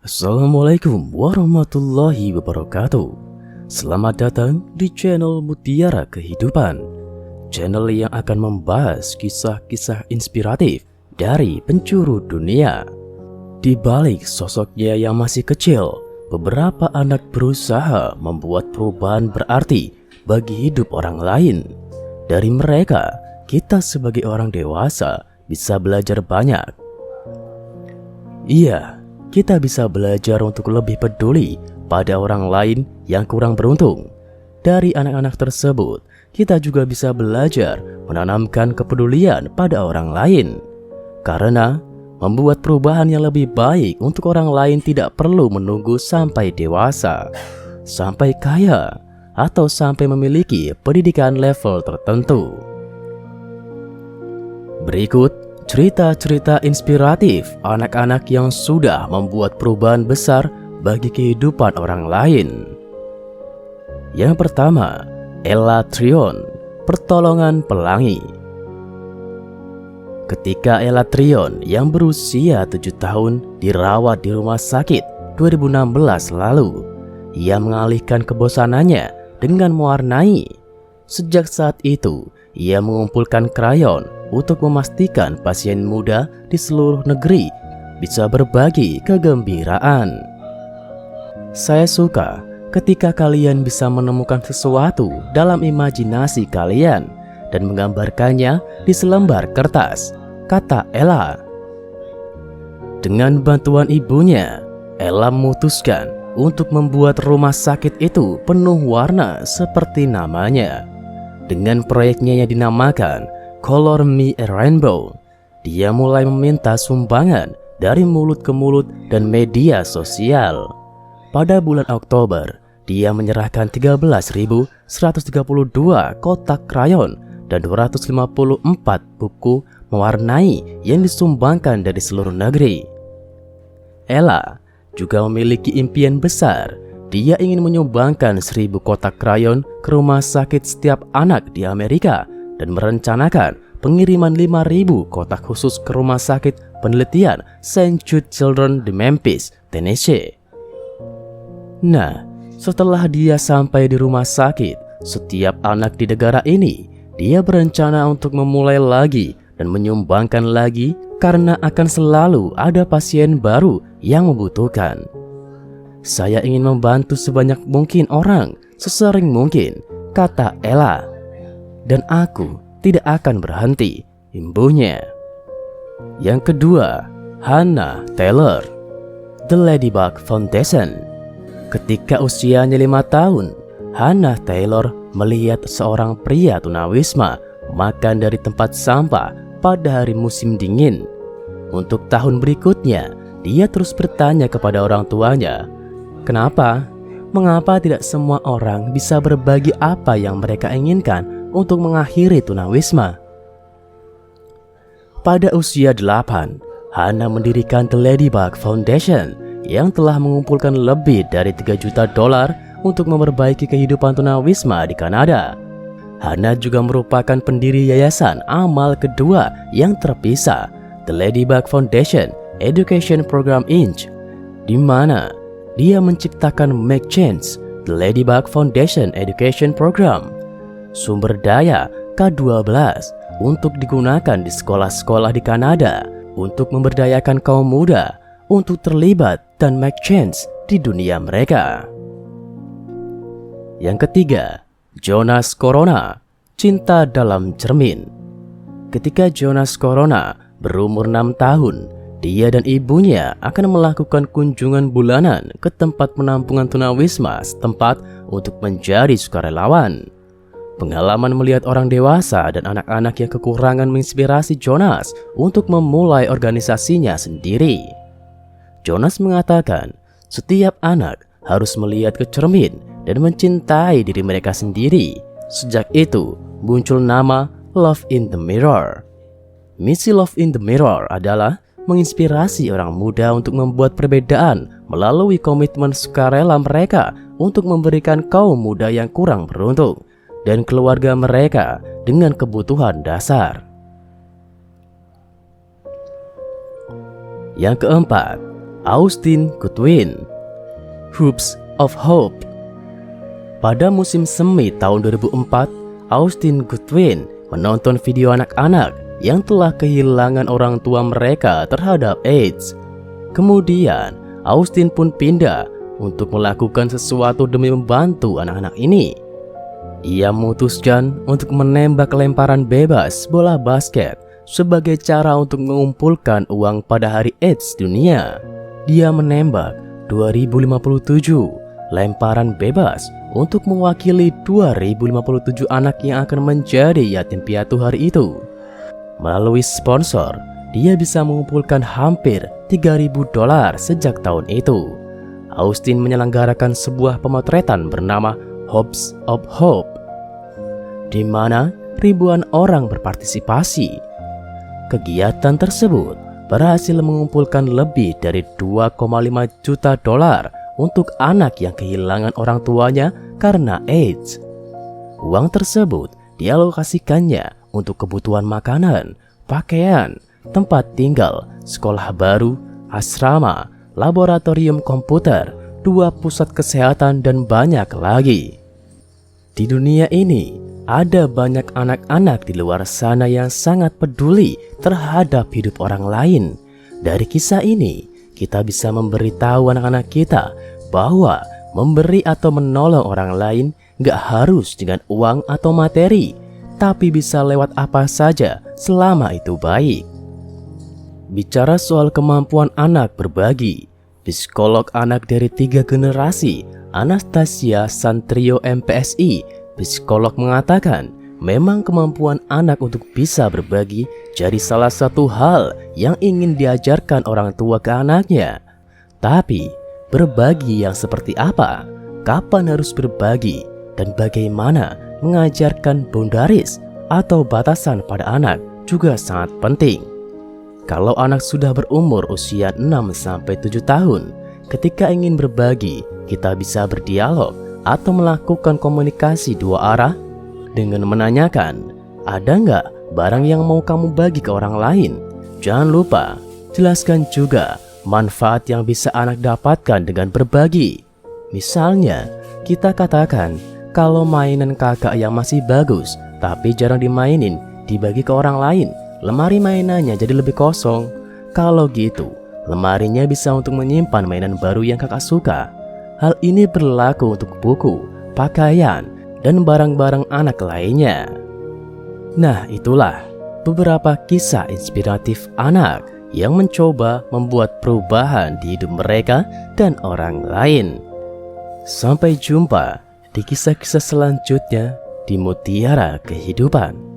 Assalamualaikum warahmatullahi wabarakatuh. Selamat datang di channel Mutiara Kehidupan, channel yang akan membahas kisah-kisah inspiratif dari penjuru dunia. Di balik sosoknya yang masih kecil, beberapa anak berusaha membuat perubahan berarti bagi hidup orang lain. Dari mereka, kita sebagai orang dewasa bisa belajar banyak. Iya, kita bisa belajar untuk lebih peduli pada orang lain yang kurang beruntung. Dari anak-anak tersebut, kita juga bisa belajar menanamkan kepedulian pada orang lain. Karena membuat perubahan yang lebih baik untuk orang lain tidak perlu menunggu sampai dewasa, sampai kaya, atau sampai memiliki pendidikan level tertentu. Berikut cerita-cerita inspiratif anak-anak yang sudah membuat perubahan besar bagi kehidupan orang lain. Yang pertama, Ella Trion, Pertolongan Pelangi. Ketika Ella Trion yang berusia 7 tahun dirawat di rumah sakit 2016 lalu, ia mengalihkan kebosanannya dengan mewarnai. Sejak saat itu, ia mengumpulkan krayon untuk memastikan pasien muda di seluruh negeri bisa berbagi kegembiraan. Saya suka ketika kalian bisa menemukan sesuatu dalam imajinasi kalian dan menggambarkannya di selembar kertas, kata Ella. Dengan bantuan ibunya, Ella memutuskan untuk membuat rumah sakit itu penuh warna seperti namanya. Dengan proyeknya yang dinamakan Color Me a Rainbow, dia mulai meminta sumbangan dari mulut ke mulut dan media sosial. Pada bulan Oktober, dia menyerahkan 13.132 kotak krayon dan 254 buku mewarnai yang disumbangkan dari seluruh negeri. Ella juga memiliki impian besar. Dia ingin menyumbangkan 1.000 kotak krayon ke rumah sakit setiap anak di Amerika dan merencanakan pengiriman 5.000 kotak khusus ke rumah sakit penelitian St. Jude Children di Memphis, Tennessee. Nah, setelah dia sampai di rumah sakit setiap anak di negara ini, dia berencana untuk memulai lagi dan menyumbangkan lagi karena akan selalu ada pasien baru yang membutuhkan. Saya ingin membantu sebanyak mungkin orang, sesering mungkin, kata Ella. Dan aku tidak akan berhenti, imbuhnya. Yang kedua, Hannah Taylor, The Ladybug Foundation. Ketika usianya 5 tahun, Hannah Taylor melihat seorang pria tunawisma makan dari tempat sampah pada hari musim dingin. Untuk tahun berikutnya, dia terus bertanya kepada orang tuanya, kenapa? Mengapa tidak semua orang bisa berbagi apa yang mereka inginkan untuk mengakhiri tunawisma? Pada usia 8, Hannah mendirikan The Ladybug Foundation yang telah mengumpulkan lebih dari $3 juta untuk memperbaiki kehidupan tunawisma di Kanada. Hannah juga merupakan pendiri yayasan amal kedua yang terpisah, The Ladybug Foundation Education Program Inc., di mana dia menciptakan Make Change, The Ladybug Foundation Education Program, sumber daya K-12 untuk digunakan di sekolah-sekolah di Kanada untuk memberdayakan kaum muda untuk terlibat dan make change di dunia mereka. Yang ketiga, Jonas Corona, Cinta Dalam Cermin. Ketika Jonas Corona berumur 6 tahun, dia dan ibunya akan melakukan kunjungan bulanan ke tempat penampungan tunawisma setempat untuk menjadi sukarelawan. Pengalaman melihat orang dewasa dan anak-anak yang kekurangan menginspirasi Jonas untuk memulai organisasinya sendiri. Jonas mengatakan, setiap anak harus melihat ke cermin dan mencintai diri mereka sendiri. Sejak itu, muncul nama Love in the Mirror. Misi Love in the Mirror adalah menginspirasi orang muda untuk membuat perbedaan melalui komitmen sukarela mereka untuk memberikan kaum muda yang kurang beruntung dan keluarga mereka dengan kebutuhan dasar. Yang keempat, Austin Goodwin. Hoops of Hope. Pada musim semi tahun 2004, Austin Goodwin menonton video anak-anak yang telah kehilangan orang tua mereka terhadap AIDS. Kemudian, Austin pun pindah untuk melakukan sesuatu demi membantu anak-anak ini. Ia memutuskan untuk menembak lemparan bebas bola basket sebagai cara untuk mengumpulkan uang pada hari AIDS dunia. Dia menembak 2057 lemparan bebas untuk mewakili 2057 anak yang akan menjadi yatim piatu hari itu. Melalui sponsor, dia bisa mengumpulkan hampir $3.000 sejak tahun itu. Austin menyelenggarakan sebuah pemotretan bernama Hoops of Hope, di mana ribuan orang berpartisipasi. Kegiatan tersebut berhasil mengumpulkan lebih dari $2,5 juta untuk anak yang kehilangan orang tuanya karena AIDS. Uang tersebut dialokasikannya untuk kebutuhan makanan, pakaian, tempat tinggal, sekolah baru, asrama, laboratorium komputer, 2 pusat kesehatan, dan banyak lagi. Di dunia ini, ada banyak anak-anak di luar sana yang sangat peduli terhadap hidup orang lain. Dari kisah ini, kita bisa memberitahu anak-anak kita bahwa memberi atau menolong orang lain gak harus dengan uang atau materi, tapi bisa lewat apa saja selama itu baik. Bicara soal kemampuan anak berbagi, psikolog anak dari 3 generasi, Anastasia Santrio MPSI, psikolog, mengatakan memang kemampuan anak untuk bisa berbagi jadi salah satu hal yang ingin diajarkan orang tua ke anaknya. Tapi, berbagi yang seperti apa? Kapan harus berbagi? Dan bagaimana mengajarkan boundaries atau batasan pada anak juga sangat penting. Kalau anak sudah berumur usia 6-7 tahun, ketika ingin berbagi, kita bisa berdialog atau melakukan komunikasi 2 arah dengan menanyakan, ada nggak barang yang mau kamu bagi ke orang lain? Jangan lupa, jelaskan juga manfaat yang bisa anak dapatkan dengan berbagi. Misalnya, kita katakan kalau mainan kakak yang masih bagus tapi jarang dimainin dibagi ke orang lain, lemari mainannya jadi lebih kosong. Kalau gitu, lemarinya bisa untuk menyimpan mainan baru yang kakak suka. Hal ini berlaku untuk buku, pakaian, dan barang-barang anak lainnya. Nah, itulah beberapa kisah inspiratif anak yang mencoba membuat perubahan di hidup mereka dan orang lain. Sampai jumpa di kisah-kisah selanjutnya di Mutiara Kehidupan.